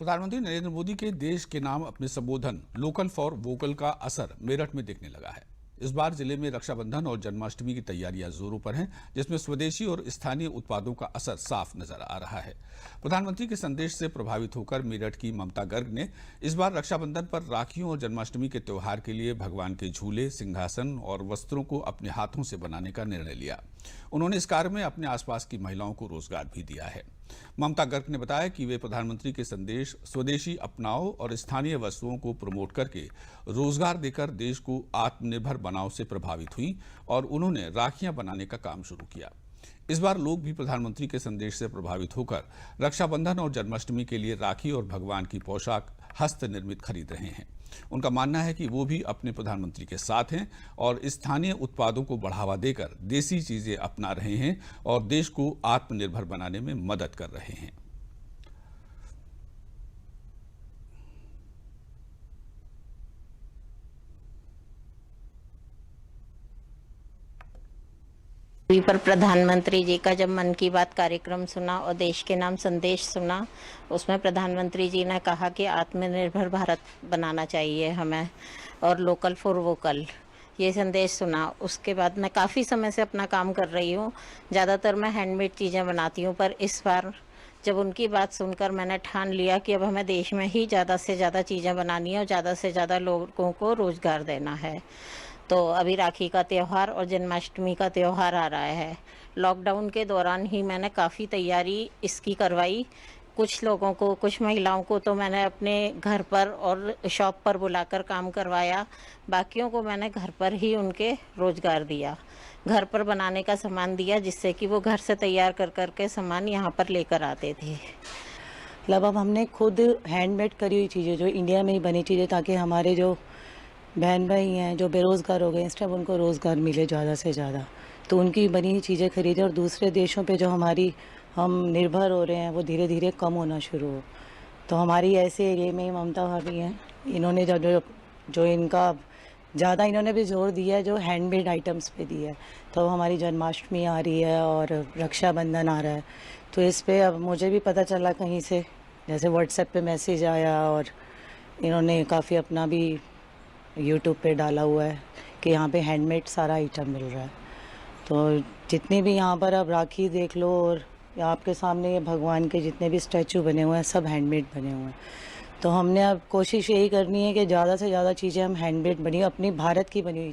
प्रधानमंत्री नरेंद्र मोदी के देश के नाम अपने संबोधन लोकल फॉर वोकल का असर मेरठ में दिखने लगा है। इस बार जिले में रक्षाबंधन और जन्माष्टमी की तैयारियां जोरों पर हैं, जिसमें स्वदेशी और स्थानीय उत्पादों का असर साफ नजर आ रहा है। प्रधानमंत्री के संदेश से प्रभावित होकर मेरठ की ममता गर्ग ने इस बार रक्षाबंधन पर राखियों और जन्माष्टमी के त्योहार के लिए भगवान के झूले, सिंहासन और वस्त्रों को अपने हाथों से बनाने का निर्णय लिया। उन्होंने इस कार्य में अपने आसपास की महिलाओं को रोजगार भी दिया है। ममता गर्ग ने बताया कि वे प्रधानमंत्री के संदेश स्वदेशी अपनाओ और स्थानीय वस्तुओं को प्रमोट करके रोजगार देकर देश को आत्मनिर्भर बनाओ से प्रभावित हुई और उन्होंने राखियां बनाने का काम शुरू किया। इस बार लोग भी प्रधानमंत्री के संदेश से प्रभावित होकर रक्षाबंधन और जन्माष्टमी के लिए राखी और भगवान की पोशाक हस्त निर्मित खरीद रहे हैं। उनका मानना है कि वो भी अपने प्रधानमंत्री के साथ हैं और स्थानीय उत्पादों को बढ़ावा देकर देसी चीजें अपना रहे हैं और देश को आत्मनिर्भर बनाने में मदद कर रहे हैं। पर प्रधानमंत्री जी का जब मन की बात कार्यक्रम सुना और देश के नाम संदेश सुना, उसमें प्रधानमंत्री जी ने कहा कि आत्मनिर्भर भारत बनाना चाहिए हमें और लोकल फॉर वोकल, ये संदेश सुना। उसके बाद मैं काफ़ी समय से अपना काम कर रही हूँ। ज़्यादातर मैं हैंडमेड चीज़ें बनाती हूँ, पर इस बार जब उनकी बात सुनकर मैंने ठान लिया कि अब हमें देश में ही ज़्यादा से ज़्यादा चीज़ें बनानी है और ज़्यादा से ज़्यादा लोगों को रोज़गार देना है। तो अभी राखी का त्यौहार और जन्माष्टमी का त्यौहार आ रहा है। लॉकडाउन के दौरान ही मैंने काफ़ी तैयारी इसकी करवाई। कुछ लोगों को, कुछ महिलाओं को तो मैंने अपने घर पर और शॉप पर बुलाकर काम करवाया। बाकियों को मैंने घर पर ही उनके रोज़गार दिया, घर पर बनाने का सामान दिया, जिससे कि वो घर से तैयार कर कर के सामान यहाँ पर लेकर आते थे। मतलब अब हमने खुद हैंडमेड करी हुई चीज़ें, जो इंडिया में ही बनी चीज़ें, ताकि हमारे जो बहन भाई हैं जो बेरोज़गार हो गए, इस टाइम उनको रोज़गार मिले ज़्यादा से ज़्यादा। तो उनकी बनी हुई चीज़ें खरीदें और दूसरे देशों पे जो हम निर्भर हो रहे हैं वो धीरे धीरे कम होना शुरू हो। तो हमारी ऐसे एरिया में ही ममता भाभी हैं, इन्होंने जो इनका ज़्यादा इन्होंने भी जोर दिया है, जो हैंडमेड आइटम्स पे दिया है। तो हमारी जन्माष्टमी आ रही है और रक्षाबंधन आ रहा है, तो इस पर अब मुझे भी पता चला कहीं से, जैसे व्हाट्सएप पे मैसेज आया और इन्होंने काफ़ी अपना भी यूट्यूब पे डाला हुआ है कि यहाँ पे हैंडमेड सारा आइटम मिल रहा है। तो जितने भी यहाँ पर अब राखी देख लो और आपके सामने ये भगवान के जितने भी स्टैचू बने हुए हैं सब हैंडमेड बने हुए हैं। तो हमने अब कोशिश यही करनी है कि ज़्यादा से ज़्यादा चीज़ें हम हैंडमेड बनी, अपनी भारत की बनी हुई